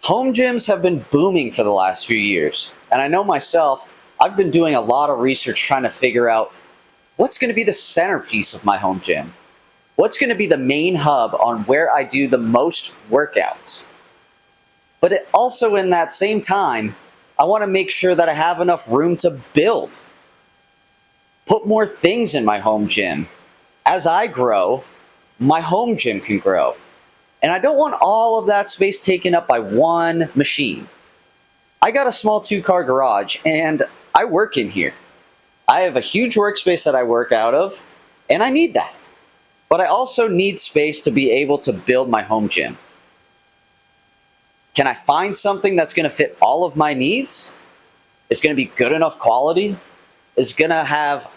Home gyms have been booming for the last few years, and I know myself, I've been doing a lot of research trying to figure out what's going to be the centerpiece of my home gym. What's going to be the main hub on where I do the most workouts. But also in that same time, I want to make sure that I have enough room to build. Put more things in my home gym. As I grow, my home gym can grow. And I don't want all of that space taken up by one machine. I got a small 2-car garage and I work in here. I have a huge workspace that I work out of, and I need that. But I also need space to be able to build my home gym. Can I find something that's going to fit all of my needs? It's going to be good enough quality? It's going to have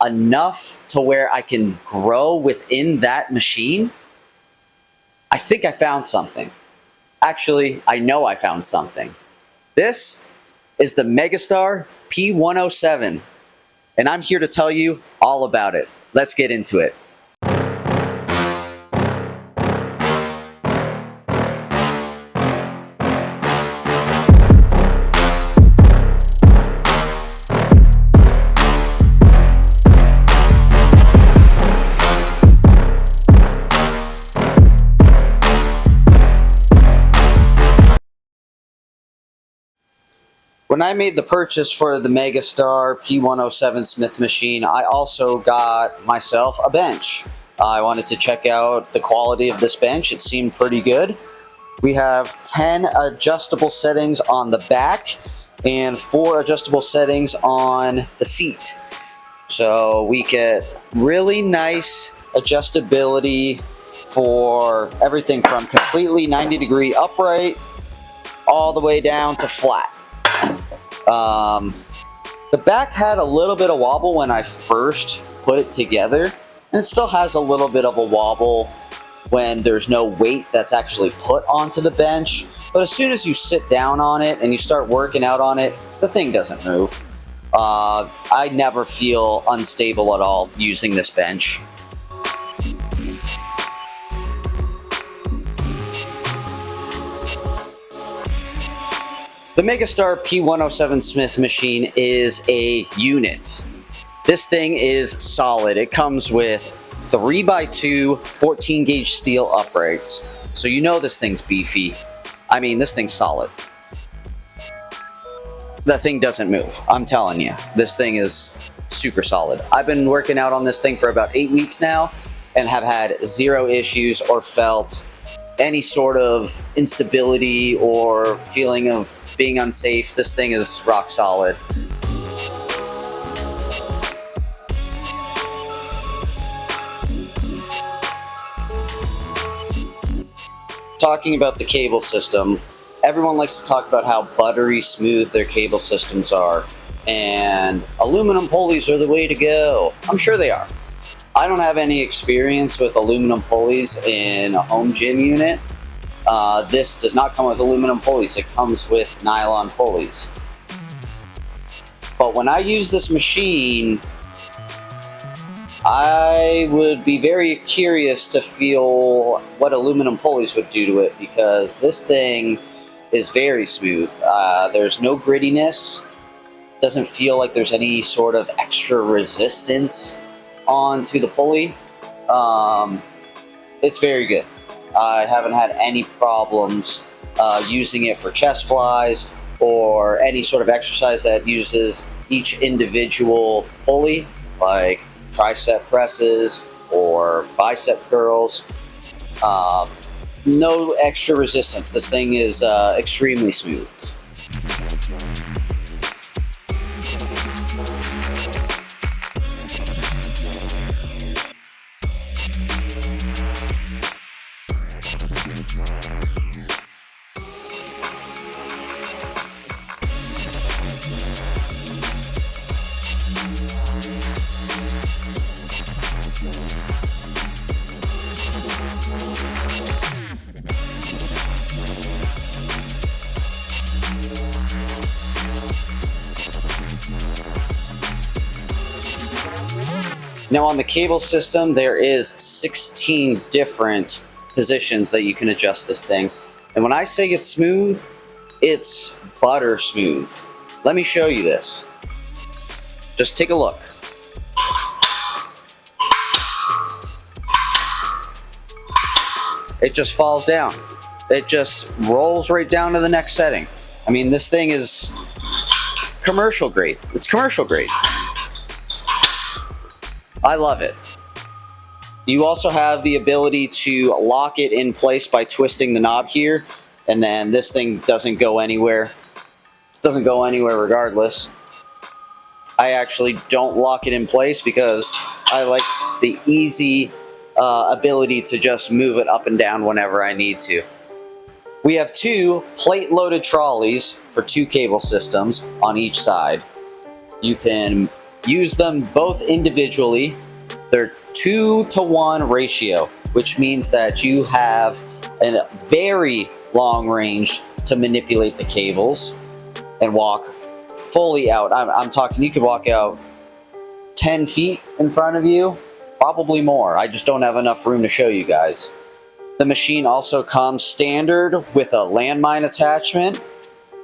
enough to where I can grow within that machine? I think I found something. Actually, I know I found something. This is the MEGASTAR P107, and I'm here to tell you all about it. Let's get into it. When I made the purchase for the MEGASTAR P107 Smith machine, I also got myself a bench. I wanted to check out the quality of this bench. It seemed pretty good. We have 10 adjustable settings on the back and 4 adjustable settings on the seat. So we get really nice adjustability for everything from completely 90-degree upright all the way down to flat. The back had a little bit of wobble when I first put it together, and it still has a little bit of a wobble when there's no weight that's actually put onto the bench. But as soon as you sit down on it and you start working out on it, the thing doesn't move. I never feel unstable at all using this bench. The MEGASTAR P107 Smith machine is a unit. This thing is solid. It comes with 3x2 14 gauge steel uprights. So you know this thing's beefy. I mean, this thing's solid. That thing doesn't move. I'm telling you, this thing is super solid. I've been working out on this thing for about 8 weeks now and have had 0 issues or felt any sort of instability or feeling of being unsafe. This thing is rock solid. Talking about the cable system, everyone likes to talk about how buttery smooth their cable systems are, and aluminum pulleys are the way to go. I'm sure they are. I don't have any experience with aluminum pulleys in a home gym unit. This does not come with aluminum pulleys. It comes with nylon pulleys. But when I use this machine, I would be very curious to feel what aluminum pulleys would do to it, because this thing is very smooth. There's no grittiness. Doesn't feel like there's any sort of extra resistance onto the pulley. It's very good. I haven't had any problems using it for chest flies or any sort of exercise that uses each individual pulley, like tricep presses or bicep curls. No extra resistance. This thing is extremely smooth. Now on the cable system, there is 16 different positions that you can adjust this thing. And when I say it's smooth, it's butter smooth. Let me show you this. Just take a look. It just falls down. It just rolls right down to the next setting. I mean, this thing is commercial grade. It's commercial grade. I love it. You also have the ability to lock it in place by twisting the knob here, and then this thing doesn't go anywhere. It doesn't go anywhere regardless. I actually don't lock it in place because I like the easy ability to just move it up and down whenever I need to. We have two plate-loaded trolleys for 2 cable systems on each side. You can use them both individually. They're 2-to-1 ratio, which means that you have a very long range to manipulate the cables and walk fully out. I'm talking, you could walk out 10 feet in front of you, probably more. I just don't have enough room to show you guys. The machine also comes standard with a landmine attachment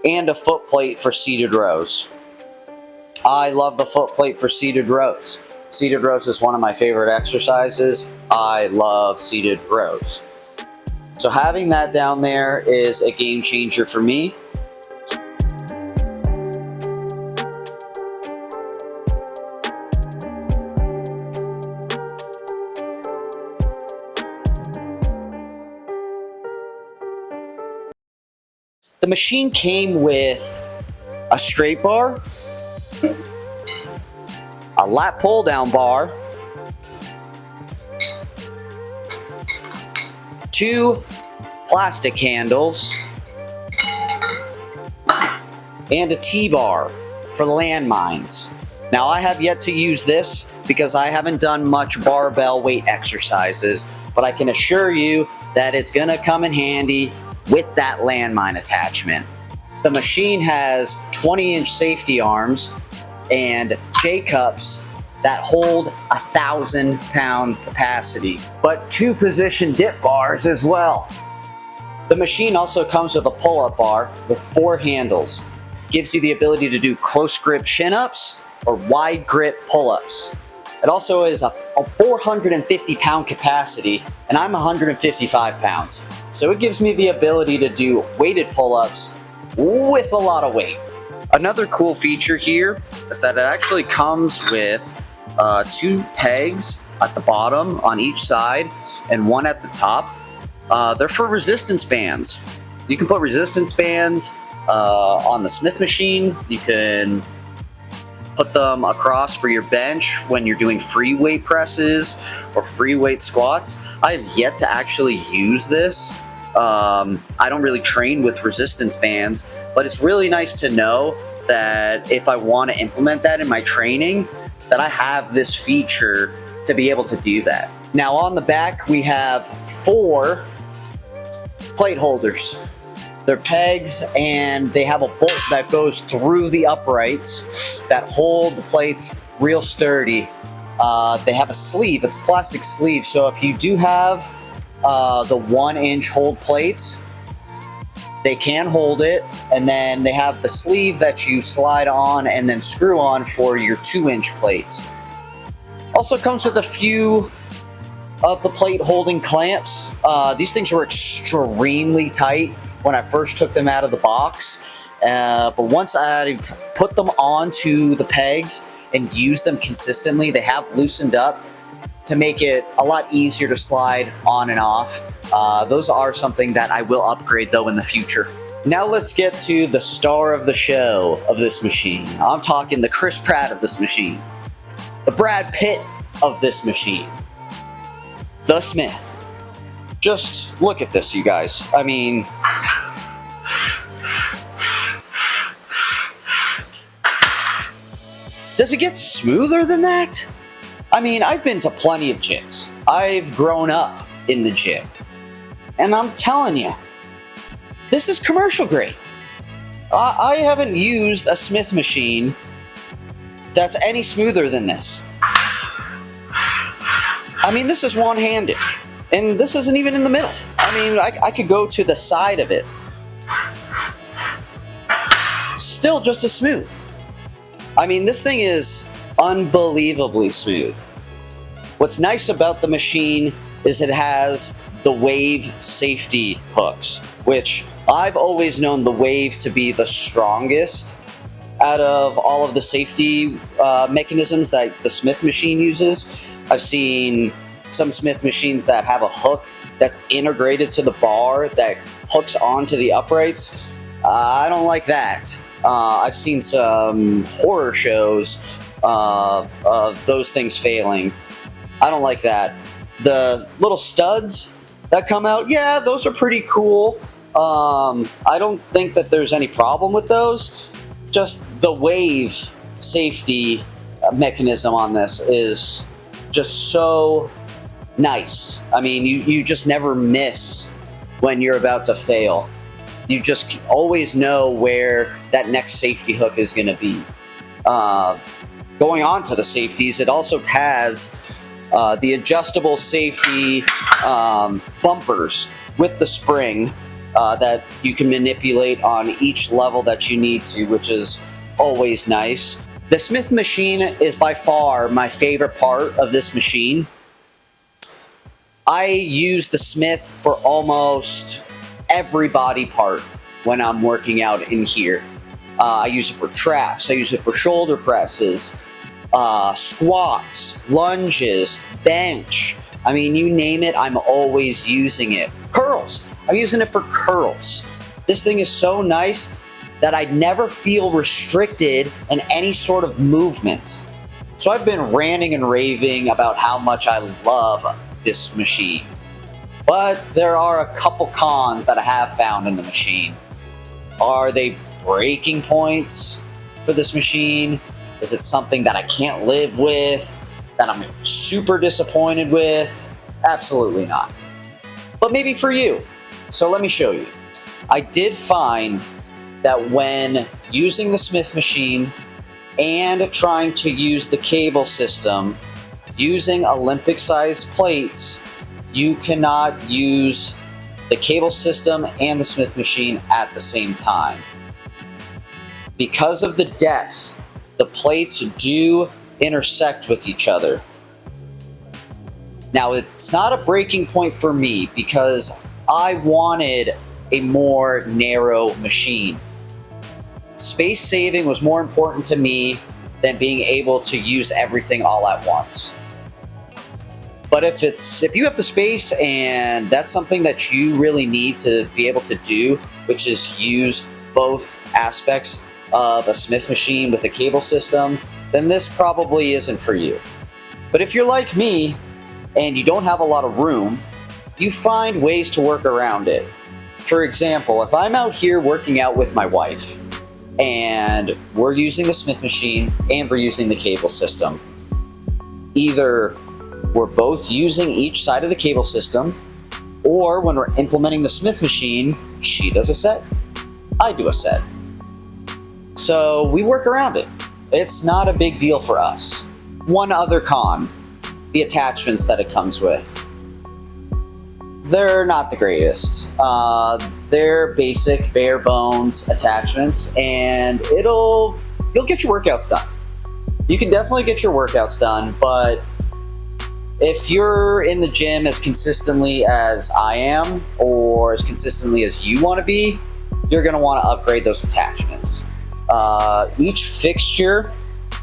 and a foot plate for seated rows. I love the foot plate for seated rows. Seated rows is one of my favorite exercises. I love seated rows. So having that down there is a game changer for me. The machine came with a straight bar, a lat pull down bar, 2 plastic handles, and a T-bar for the landmines. Now I have yet to use this because I haven't done much barbell weight exercises, but I can assure you that it's gonna come in handy with that landmine attachment. The machine has 20-inch safety arms and J-cups that hold 1,000-pound capacity, but 2 position dip bars as well. The machine also comes with a pull-up bar with 4 handles. Gives you the ability to do close grip chin-ups or wide grip pull-ups. It also is a 450-pound capacity, and I'm 155 pounds. So it gives me the ability to do weighted pull-ups with a lot of weight. Another cool feature here is that it actually comes with 2 pegs at the bottom on each side and 1 at the top. They're for resistance bands. You can put resistance bands on the Smith machine. You can put them across for your bench when you're doing free weight presses or free weight squats. I have yet to actually use this. I don't really train with resistance bands, but it's really nice to know that if I want to implement that in my training, that I have this feature to be able to do that. Now on the back, we have 4 plate holders. They're pegs, and they have a bolt that goes through the uprights that hold the plates real sturdy. They have a sleeve. It's a plastic sleeve, so if you do have the 1-inch hold plates, they can hold it, and then they have the sleeve that you slide on and then screw on for your 2-inch plates. Also comes with a few of the plate holding clamps. These things were extremely tight when I first took them out of the box, but once I've put them onto the pegs and used them consistently, they have loosened up to make it a lot easier to slide on and off. Those are something that I will upgrade though in the future. Now let's get to the star of the show of this machine. I'm talking the Chris Pratt of this machine, the Brad Pitt of this machine, the Smith. Just look at this, you guys. I mean, does it get smoother than that? I mean, I've been to plenty of gyms. I've grown up in the gym. And I'm telling you, this is commercial grade. I haven't used a Smith machine that's any smoother than this. I mean, this is one-handed. And this isn't even in the middle. I I mean, I could go to the side of it. Still just as smooth. I mean, this thing is unbelievably smooth. What's nice about the machine is it has the wave safety hooks, which I've always known the wave to be the strongest out of all of the safety mechanisms that the Smith machine uses. I've seen some Smith machines that have a hook that's integrated to the bar that hooks onto the uprights. I don't like that. I've seen some horror shows of those things failing. I don't like that. The little studs that come out, yeah, those are pretty cool. I don't think that there's any problem with those. Just the wave safety mechanism on this is just so nice. I mean, you just never miss when you're about to fail. You just always know where that next safety hook is going to be. Going on to the safeties, it also has the adjustable safety bumpers with the spring that you can manipulate on each level that you need to, which is always nice. The Smith machine is by far my favorite part of this machine. I use the Smith for almost every body part when I'm working out in here. I use it for traps, I use it for shoulder presses, squats, lunges, bench. I mean, you name it, I'm always using it. Curls, I'm using it for curls. This thing is so nice that I never feel restricted in any sort of movement. So I've been ranting and raving about how much I love this machine. But there are a couple cons that I have found in the machine. Are they breaking points for this machine? Is it something that I can't live with, that I'm super disappointed with? Absolutely not. But maybe for you. So let me show you. I did find that when using the Smith machine and trying to use the cable system using Olympic size plates, you cannot use the cable system and the Smith machine at the same time. Because of the depth, the plates do intersect with each other. Now, it's not a breaking point for me because I wanted a more narrow machine. Space saving was more important to me than being able to use everything all at once. But if you have the space and that's something that you really need to be able to do, which is use both aspects of a Smith machine with a cable system, then this probably isn't for you. But if you're like me and you don't have a lot of room, you find ways to work around it. For example, if I'm out here working out with my wife and we're using the Smith machine and we're using the cable system, either we're both using each side of the cable system, or when we're implementing the Smith machine, she does a set, I do a set. So we work around it. It's not a big deal for us. One other con, the attachments that it comes with. They're not the greatest. They're basic, bare bones attachments, and you'll get your workouts done. You can definitely get your workouts done, but if you're in the gym as consistently as I am, or as consistently as you want to be, you're going to want to upgrade those attachments. Each fixture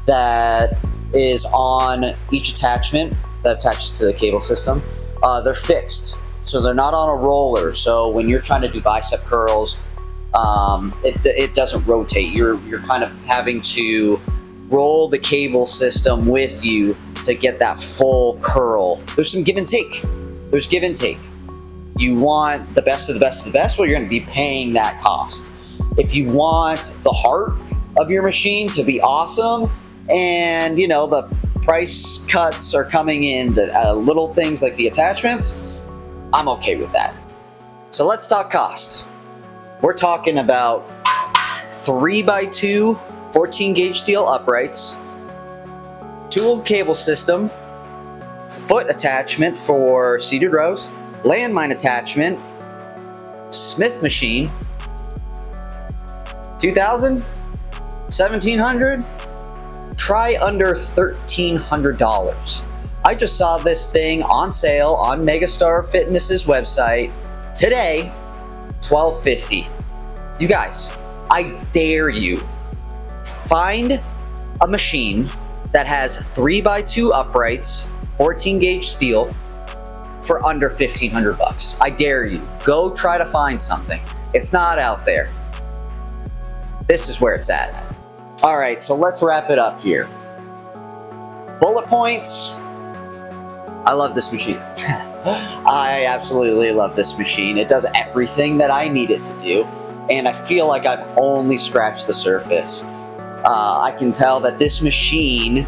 that is on each attachment that attaches to the cable system, they're fixed. So they're not on a roller. So when you're trying to do bicep curls, it doesn't rotate. You're kind of having to roll the cable system with you to get that full curl. There's some give and take. There's give and take. You want the best of the best of the best, well, you're going to be paying that cost. If you want the heart of your machine to be awesome, and the price cuts are coming in, the little things like the attachments, I'm okay with that. So let's talk cost. We're talking about 3x2 14 gauge steel uprights, tooled cable system, foot attachment for seated rows, landmine attachment, Smith machine, 2,000, 1,700. Try under $1,300. I just saw this thing on sale on Megastar Fitness's website today, $1,250. You guys, I dare you, find a machine that has 3x2 uprights, 14 gauge steel for under $1,500. I dare you. Go try to find something. It's not out there. This is where it's at. All right, so let's wrap it up here. Bullet points. I love this machine. I absolutely love this machine. It does everything that I need it to do, and I feel like I've only scratched the surface. I can tell that this machine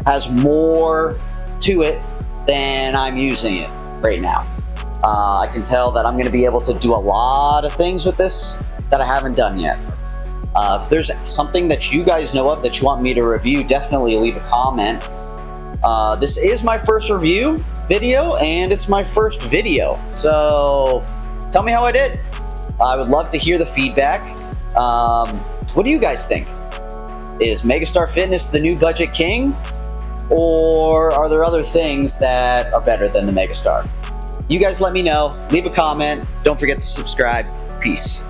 has more to it than I'm using it right now. I can tell that I'm going to be able to do a lot of things with this that I haven't done yet. If there's something that you guys know of that you want me to review, definitely leave a comment. This is my first review video, and it's my first video. So tell me how I did. I would love to hear the feedback. What do you guys think? Is Megastar Fitness the new budget king? Or are there other things that are better than the Megastar? You guys let me know. Leave a comment. Don't forget to subscribe. Peace.